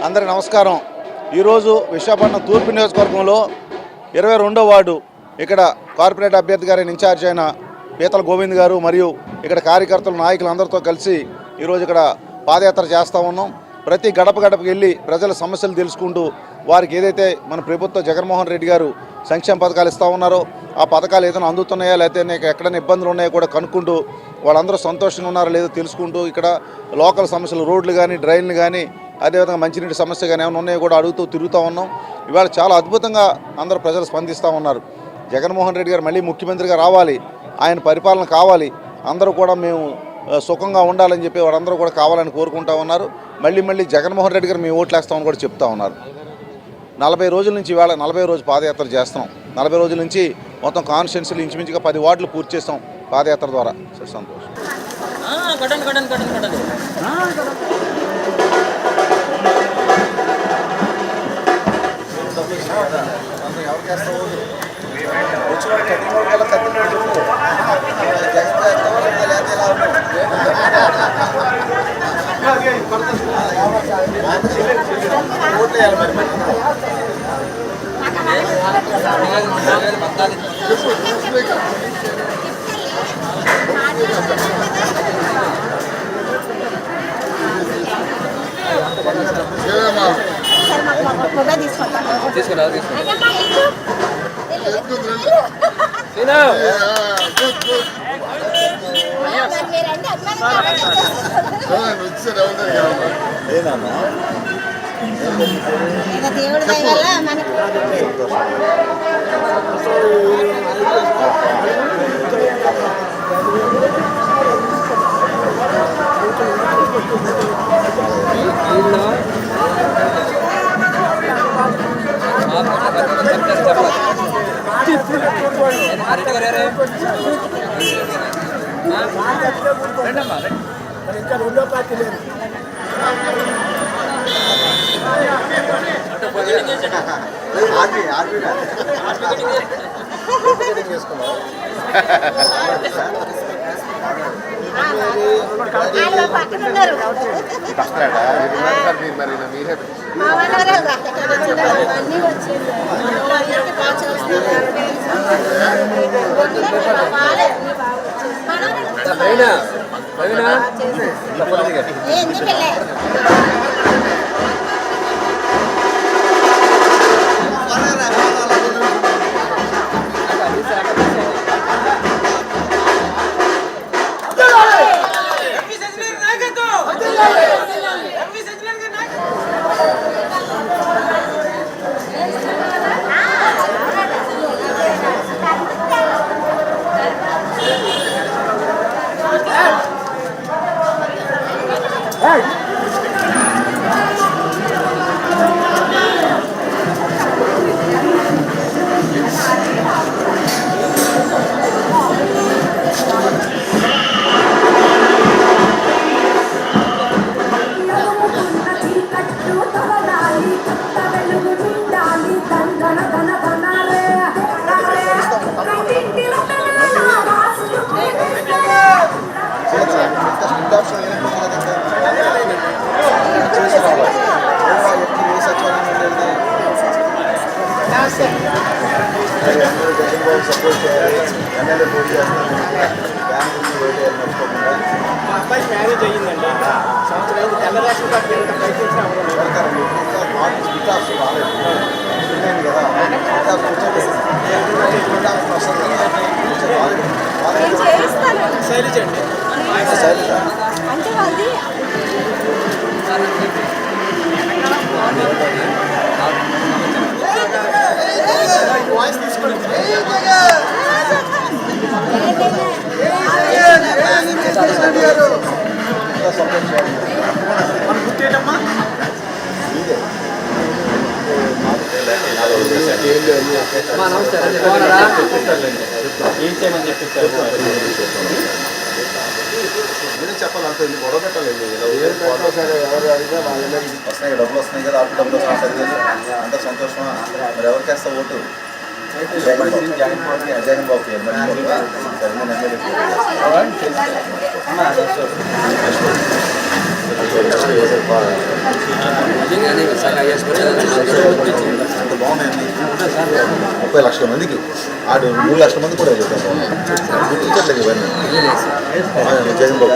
అందరికీ నమస్కారం. ఈరోజు విశాఖపట్నం తూర్పు నియోజకవర్గంలో 22వ వార్డు ఇక్కడ కార్పొరేట్ అభ్యర్థి గారి ఇన్ఛార్జ్ అయిన పీతల గోవింద్ గారు మరియు ఇక్కడ కార్యకర్తలు నాయకులు అందరితో కలిసి ఈరోజు ఇక్కడ పాదయాత్ర చేస్తూ ఉన్నాం. ప్రతి గడప గడపకి వెళ్ళి ప్రజల సమస్యలు తెలుసుకుంటూ వారికి ఏదైతే మన ప్రభుత్వ జగన్మోహన్ రెడ్డి గారు సంక్షేమ పథకాలు ఇస్తూ ఉన్నారో ఆ పథకాలు ఏదైనా అందుతున్నాయా లేకపోతే ఎక్కడైనా ఇబ్బందులు ఉన్నాయో కూడా కనుక్కుంటూ వాళ్ళందరూ సంతోషంగా ఉన్నారో లేదో తెలుసుకుంటూ ఇక్కడ లోకల్ సమస్యలు రోడ్లు కానీ డ్రైన్లు కానీ అదేవిధంగా మంచినీటి సమస్య కానీ ఏమైనా ఉన్నాయో కూడా అడుగుతూ తిరుగుతూ ఉన్నాం. ఇవాళ చాలా అద్భుతంగా అందరూ ప్రజలు స్పందిస్తూ ఉన్నారు. జగన్మోహన్ రెడ్డి గారు మళ్ళీ ముఖ్యమంత్రిగా రావాలి, ఆయన పరిపాలన కావాలి, అందరూ కూడా మేము సుఖంగా ఉండాలని చెప్పి వాళ్ళందరూ కూడా కావాలని కోరుకుంటూ ఉన్నారు. మళ్ళీ జగన్మోహన్ రెడ్డి గారు మేము ఓట్లు వేస్తామని కూడా చెప్తా ఉన్నారు. 40 రోజుల నుంచి ఇవాళ 40 రోజు పాదయాత్ర చేస్తున్నాం. 40 రోజుల నుంచి మొత్తం కాన్స్టిట్యున్సీలు ఇంచుమించుగా 10 వార్డులు పూర్తి చేస్తాం పాదయాత్ర ద్వారా. సంతోషం. ఇంకా రెండో పార్టీ లేదు. సపోర్ట్ చేయాలి. ఎమ్మెల్యే పోటీ చేస్తాను. అబ్బాయి మ్యారేజ్ అయ్యిందండి. సంవత్సరం అయింది. తెల్ల రేషన్ కార్డు ప్రయత్నించిన శైలజ అండి. శైలజ వాయిస్ తీసుకోండి. మన గుర్తేటమ్మా ఏం చేయమని చెప్పిస్తారు. నేనే చెప్పాలి. అంత గొడవ పెట్టాలండి. సరే ఎవరు అడిగితే వాళ్ళ వస్తున్నాయి, డబ్బులు వస్తున్నాయి కదా, అప్పుడు డబ్బులు వస్తున్నాయి అంత సంతోషమా. మరి ఎవరికి వేస్తా ఓటు? జగన్ బాబు మరి నిజంగానే విశాఖ వేసుకొని అంత బాగున్నాయండి. 30 లక్షల మందికి ఆడు 3 లక్షల మంది కూడా గుర్తించట్లేదు ఇవన్నీ జగన్ బాబు.